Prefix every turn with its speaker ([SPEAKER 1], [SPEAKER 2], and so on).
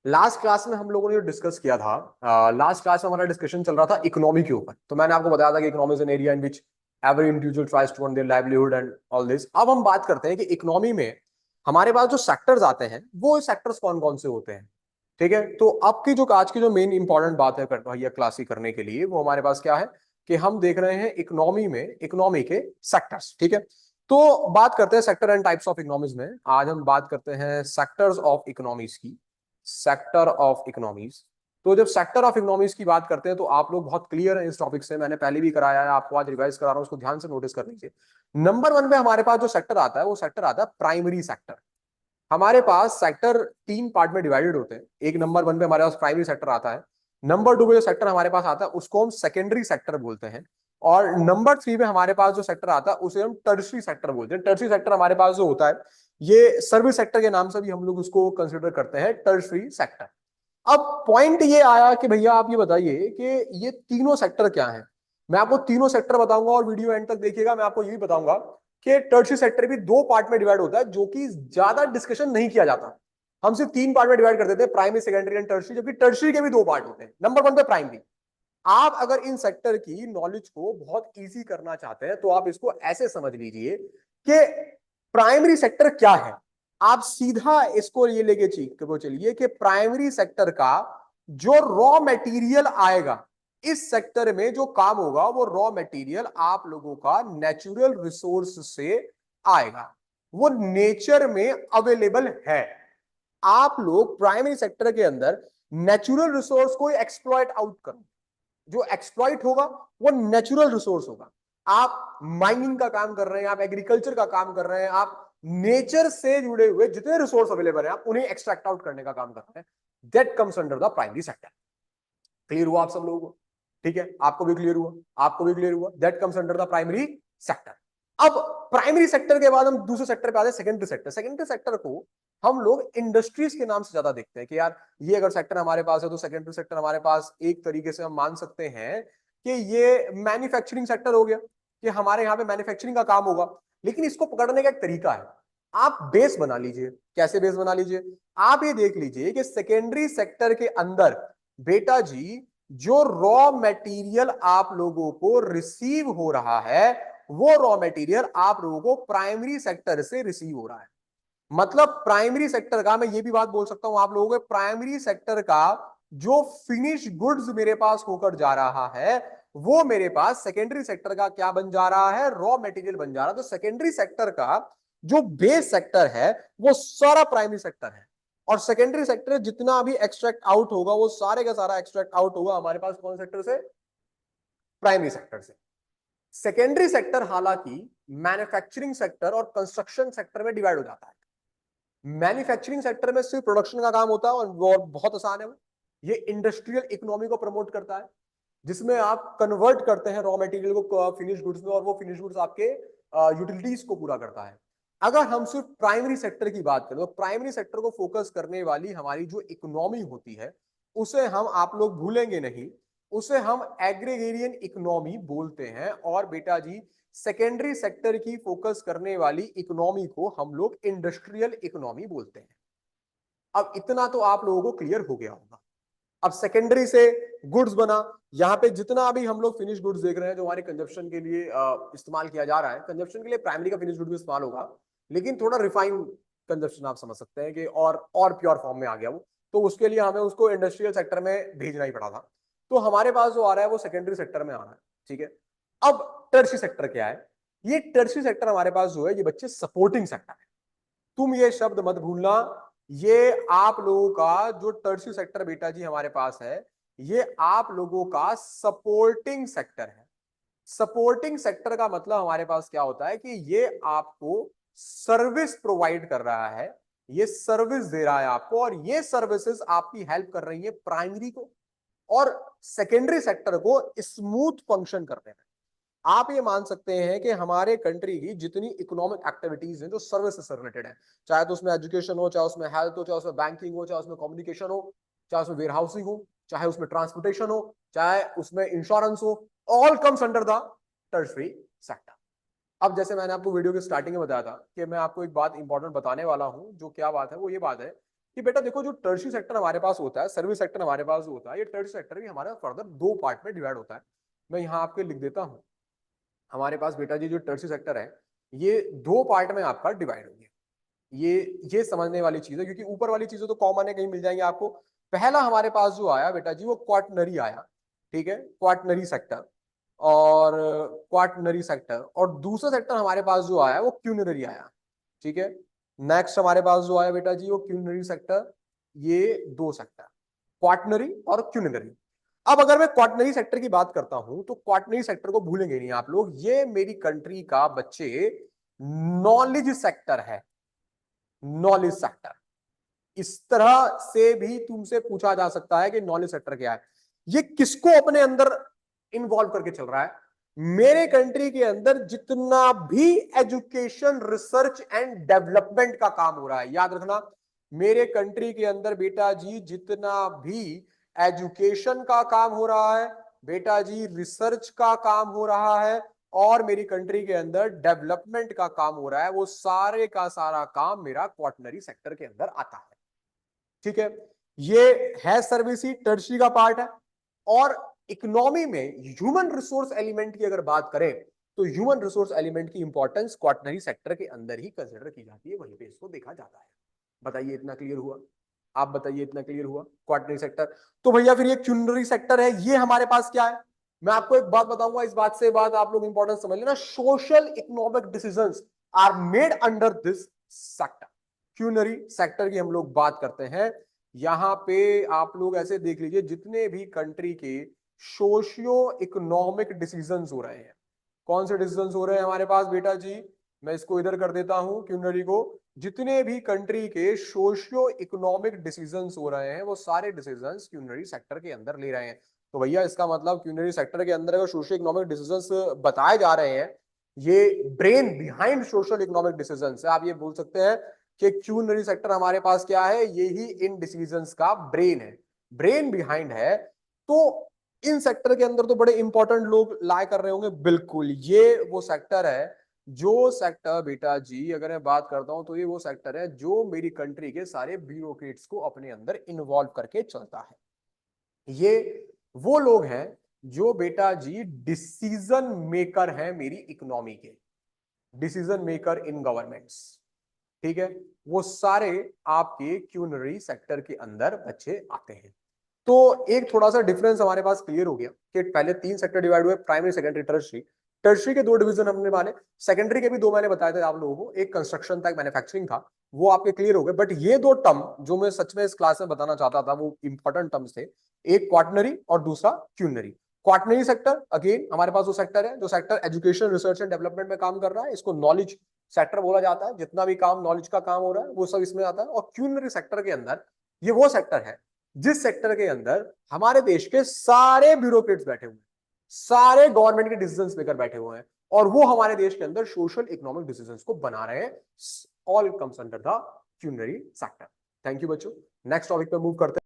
[SPEAKER 1] Last class में हम लोगों ने जो डिस्कस किया था, लास्ट क्लास में हमारा डिस्कशन चल रहा था इकोनॉमी के ऊपर। तो मैंने आपको बताया था कि economy is an area in which every individual tries to earn their livelihood and all this. अब हम बात करते हैं कि इकोनॉमी में हमारे पास जो सेक्टर्स आते हैं वो सेक्टर्स कौन कौन से होते हैं। ठीक है, तो अब की जो आज की जो मेन इंपॉर्टेंट बात है भैया क्लास करने के लिए, वो हमारे पास क्या है कि हम देख रहे हैं इकोनॉमी में इकोनॉमी के सेक्टर्स। ठीक है, तो बात करते हैं sector and types of economies में। आज हम बात करते हैं सेक्टर्स ऑफ इकोनॉमीज की, सेक्टर ऑफ इकोनॉमीज। तो जब सेक्टर ऑफ इकोनॉमीज की बात करते हैं तो आप लोग बहुत क्लियर हैं इस टॉपिक से, मैंने पहले भी कराया है, आपको आज रिवाइज करा रहा हूं, उसको ध्यान से नोटिस कर लीजिए। नंबर वन पे हमारे पास जो सेक्टर आता है वो सेक्टर आता है प्राइमरी सेक्टर। हमारे पास सेक्टर तीन पार्ट में डिवाइडेड होते हैं। एक नंबर वन पे हमारे पास प्राइमरी सेक्टर आता है, नंबर टू पे जो सेक्टर हमारे पास आता है उसको हम सेकेंडरी सेक्टर बोलते हैं, और नंबर थ्री पे हमारे पास जो सेक्टर आता है उसे हम टर्शरी सेक्टर बोलते हैं। टर्शरी सेक्टर हमारे पास जो होता है ये सर्विस सेक्टर के नाम से भी हम लोग उसको कंसिडर करते हैं, टर्शरी सेक्टर। अब पॉइंट ये आया कि भैया आप ये बताइए कि ये तीनों सेक्टर क्या हैं। मैं आपको तीनों सेक्टर बताऊंगा और वीडियो एंड तक देखिएगा। मैं आपको ये भी बताऊंगा कि टर्शियरी सेक्टर भी दो पार्ट में डिवाइड होता है, जो कि ज्यादा डिस्कशन नहीं किया जाता। हम सिर्फ तीन पार्ट में डिवाइड कर देते हैं, प्राइमरी सेकेंडरी एंड टर्शियरी, जबकि टर्शियरी के भी दो पार्ट होते हैं। नंबर वन पे प्राइमरी। आप अगर इन सेक्टर की नॉलेज को बहुत इजी करना चाहते हैं तो आप इसको ऐसे समझ लीजिए कि प्राइमरी सेक्टर क्या है। आप सीधा इसको ये लेके चलिए कि प्राइमरी सेक्टर का जो रॉ मटेरियल आएगा, इस सेक्टर में जो काम होगा वो रॉ मटेरियल आप लोगों का नेचुरल रिसोर्स से आएगा, वो नेचर में अवेलेबल है। आप लोग प्राइमरी सेक्टर के अंदर नेचुरल रिसोर्स को एक्सप्लॉइट आउट करो। जो एक्सप्लॉइट होगा वो नेचुरल रिसोर्स होगा। आप माइनिंग का काम कर रहे हैं, आप एग्रीकल्चर का काम कर रहे हैं, आप नेचर से जुड़े हुए जितने रिसोर्स अवेलेबल है आप उन्हें एक्सट्रैक्ट आउट करने का काम कर रहे हैं। That comes under the primary sector. Clear हुआ आप सब लोगों को? ठीक है, आपको भी क्लियर हुआ, आपको भी क्लियर हुआ। That comes under the primary sector. अब प्राइमरी सेक्टर के बाद हम दूसरे सेक्टर पे आते हैं, सेकेंडरी सेक्टर। सेकेंडरी सेक्टर को हम लोग इंडस्ट्रीज के नाम से ज्यादा देखते हैं कि यार ये अगर सेक्टर हमारे पास है तो सेकेंडरी सेक्टर हमारे पास एक तरीके से हम मान सकते हैं कि ये मैन्युफैक्चरिंग सेक्टर हो गया, कि हमारे यहाँ पे मैन्युफैक्चरिंग का काम होगा। लेकिन इसको पकड़ने का एक तरीका है, आप बेस बना लीजिए। कैसे बेस बना लीजिए? आप ये देख लीजिए कि सेकेंडरी सेक्टर के अंदर बेटा जी जो रॉ मटेरियल आप लोगों को रिसीव हो रहा है वो रॉ मटेरियल आप लोगों को प्राइमरी सेक्टर से रिसीव हो रहा है। मतलब प्राइमरी सेक्टर का, मैं ये भी बात बोल सकता हूं आप लोगों के, प्राइमरी सेक्टर का जो फिनिश गुड्स मेरे पास होकर जा रहा है वो मेरे पास सेकेंडरी सेक्टर का क्या बन जा रहा है? रॉ मटेरियल बन जा रहा है। तो सेकेंडरी सेक्टर का जो बेस सेक्टर है वो सारा प्राइमरी सेक्टर है, और सेकेंडरी सेक्टर जितना भी एक्सट्रैक्ट आउट होगा वो सारे का सारा एक्सट्रैक्ट आउट होगा हमारे पास कौन सेक्टर से? प्राइमरी सेक्टर से। सेकेंडरी सेक्टर हालांकि मैन्युफैक्चरिंग सेक्टर और कंस्ट्रक्शन सेक्टर में डिवाइड हो जाता है। मैन्युफैक्चरिंग सेक्टर में सिर्फ प्रोडक्शन का काम होता है और वो बहुत आसान है। ये इंडस्ट्रियल इकोनॉमी को प्रमोट करता है, जिसमें आप कन्वर्ट करते हैं रॉ मटेरियल को फिनिश गुड्स में, और वो फिनिश गुड्स आपके यूटिलिटीज को पूरा करता है। अगर हम सिर्फ प्राइमरी सेक्टर की बात करें तो प्राइमरी सेक्टर को फोकस करने वाली हमारी जो इकोनॉमी होती है उसे हम, आप लोग भूलेंगे नहीं, उसे हम एग्रीगेरियन इकोनॉमी बोलते हैं। और बेटा जी सेकेंडरी सेक्टर की फोकस करने वाली इकोनॉमी को हम लोग इंडस्ट्रियल इकोनॉमी बोलते हैं। अब इतना तो आप लोगों को क्लियर हो गया होगा। अब सेकेंडरी से गुड्स बना, यहां पे जितना भी हम लोग फिनिश गुड्स देख रहे हैं जो हमारे कंजप्शन के लिए इस्तेमाल किया जा रहा है, कंजप्शन के लिए प्राइमरी का फिनिश गुड भी इस्तेमाल होगा, लेकिन थोड़ा रिफाइन कंजप्शन आप समझ सकते हैं कि और प्योर फॉर्म में आ गया वो, तो उसके लिए हमें उसको इंडस्ट्रियल सेक्टर में भेजना ही पड़ा था। तो हमारे पास जो आ रहा है वो सेकेंडरी सेक्टर में आ रहा है। ठीक है, अब टर्शियरी सेक्टर क्या है? ये टर्शियरी सेक्टर हमारे पास जो है ये बच्चे सपोर्टिंग सेक्टर है। तुम ये शब्द मत भूलना, ये आप लोगों का जो टर्शियरी सेक्टर बेटा जी हमारे पास है ये आप लोगों का सपोर्टिंग सेक्टर है। सपोर्टिंग सेक्टर का मतलब हमारे पास क्या होता है कि ये आपको सर्विस प्रोवाइड कर रहा है, ये सर्विस दे रहा है आपको, और ये सर्विसेज आपकी हेल्प कर रही है प्राइमरी को और सेकेंडरी सेक्टर को स्मूथ फंक्शन करने में। आप ये मान सकते हैं कि हमारे कंट्री की जितनी इकोनॉमिक एक्टिविटीज हैं जो सर्विस से रिलेटेड है, चाहे तो उसमें एजुकेशन हो, चाहे उसमें हेल्थ हो, चाहे उसमें बैंकिंग हो, चाहे उसमें कम्युनिकेशन हो, चाहे उसमें वेयर हाउसिंग हो, चाहे उसमें ट्रांसपोर्टेशन हो, चाहे उसमें इंश्योरेंस हो, all comes under the tertiary sector. अब जैसे मैंने आपको वीडियो के स्टार्टिंग में बताया था कि मैं आपको एक बात इंपॉर्टेंट बताने वाला हूं, जो क्या बात है वो ये बात है कि बेटा देखो जो टर्शियरी सेक्टर हमारे पास होता है, सर्विस सेक्टर हमारे पास जो होता है, ये टर्शियरी सेक्टर भी हमारा फर्दर दो पार्ट में डिवाइड होता है। मैं यहाँ आपके लिख देता हूँ, हमारे पास बेटा जी जो टर्शियरी सेक्टर है ये दो पार्ट में आपका डिवाइड हो गया। ये समझने वाली चीज है, क्योंकि ऊपर वाली चीजें तो कॉमन है, कहीं मिल जाएंगे आपको। पहला हमारे पास जो आया बेटा जी वो क्वाटनरी आया, ठीक है, क्वाटनरी सेक्टर। और क्वाटनरी सेक्टर और दूसरा सेक्टर हमारे पास जो आया वो क्यूनरी आया, ठीक है। नेक्स्ट हमारे पास जो आया बेटा जी वो क्यूनरी सेक्टर, ये दो सेक्टर, क्वाटनरी और क्यूनरी। अब अगर मैं क्वाटनरी सेक्टर की बात करता हूं तो क्वाटनरी सेक्टर को भूलेंगे नहीं आप लोग, ये मेरी कंट्री का बच्चे नॉलेज सेक्टर है, नॉलेज सेक्टर। इस तरह से भी तुमसे पूछा जा सकता है कि नॉलेज सेक्टर क्या है, ये किसको अपने अंदर इन्वॉल्व करके चल रहा है। मेरे कंट्री के अंदर जितना भी एजुकेशन रिसर्च एंड डेवलपमेंट का काम हो रहा है, याद रखना, मेरे कंट्री के अंदर बेटा जी जितना भी एजुकेशन का काम हो रहा है, बेटा जी रिसर्च का काम हो रहा है, और मेरी कंट्री के अंदर डेवलपमेंट का काम हो रहा है, वो सारे का सारा काम मेरा क्वाटनरी सेक्टर के अंदर आता है, ठीक है। ये है सर्विस, टर्शरी का पार्ट है। और इकोनॉमी में ह्यूमन रिसोर्स एलिमेंट की अगर बात करें तो ह्यूमन रिसोर्स एलिमेंट की इंपॉर्टेंस क्वाटनरी सेक्टर के अंदर ही कंसिडर की जाती है, वहीं पे इसको देखा जाता है। बताइए इतना क्लियर हुआ? आप बताइए इतना क्लियर हुआ क्वाटनरी सेक्टर? तो भैया फिर ये क्यूनरी सेक्टर है, ये हमारे पास क्या है? मैं आपको एक बात बताऊंगा, इस बात से बात आप लोग इंपॉर्टेंस समझ लेना, social economic decisions are made under this sector. Quinary sector की हम लोग बात करते हैं, यहां पे आप लोग ऐसे देख लीजिए जितने भी कंट्री के सोशियो इकोनॉमिक डिसीजंस हो रहे हैं। कौन से डिसीजंस हो रहे हैं हमारे पास बेटा जी? मैं इसको इधर कर देता हूं क्यूनरी को। जितने भी कंट्री के सोशियो इकोनॉमिक डिसीजंस हो रहे हैं वो सारे डिसीजंस क्यूनरी सेक्टर के अंदर ले रहे हैं। तो भैया इसका मतलब क्यूनरी सेक्टर के अंदर अगर सोशियो इकोनॉमिक डिसीजंस बताए जा रहे हैं, ये brain behind social economic decisions है। आप ये बोल सकते हैं कि क्यूनरी सेक्टर हमारे पास क्या है, ये ही इन डिसीजंस का ब्रेन है, ब्रेन बिहाइंड है। तो इन सेक्टर के अंदर तो बड़े इंपॉर्टेंट लोग लाए कर रहे होंगे, बिल्कुल ये वो सेक्टर है, जो सेक्टर बेटा जी अगर मैं बात करता हूं तो ये वो सेक्टर है जो मेरी कंट्री के सारे ब्यूरोक्रेट्स को अपने अंदर इन्वॉल्व करके चलता है। ये वो लोग हैं जो बेटा जी डिसीजन मेकर हैं मेरी इकोनॉमी के, डिसीजन मेकर इन गवर्नमेंट्स, ठीक है। वो सारे आपके क्यूनरी सेक्टर के अंदर बच्चे आते हैं। तो एक थोड़ा सा डिफरेंस हमारे पास क्लियर हो गया कि पहले तीन सेक्टर डिवाइड हुए, प्राइमरी सेकेंडरी टर्शरी। टर्शरी के दो डिवीजन हमने माने, सेकेंडरी के भी दो मैंने बताए थे आप लोगों को, एक कंस्ट्रक्शन था एक मैन्युफैक्चरिंग था, वो आपके क्लियर हो गए। बट ये दो टर्म जो मैं सच में इस क्लास में बताना चाहता था वो इंपॉर्टेंट टर्म्स थे, एक क्वाटनरी और दूसरा क्यूनरी। क्वाटनरी सेक्टर अगेन हमारे पास वो सेक्टर है जो sector education research and development में काम कर रहा है, इसको नॉलेज सेक्टर बोला जाता है, जितना भी काम नॉलेज का काम हो रहा है वो सब इसमें आता है। और क्यूनरी सेक्टर के अंदर ये वो सेक्टर है जिस सेक्टर के अंदर हमारे देश के सारे ब्यूरोक्रेट्स बैठे हुए हैं, सारे गवर्नमेंट के डिसीजंस मेकर बैठे हुए हैं, और वो हमारे देश के अंदर सोशल इकोनॉमिक डिसीजंस को बना रहे हैं। All comes under the quinary sector. Thank you बच्चों, नेक्स्ट टॉपिक पे मूव करते हैं।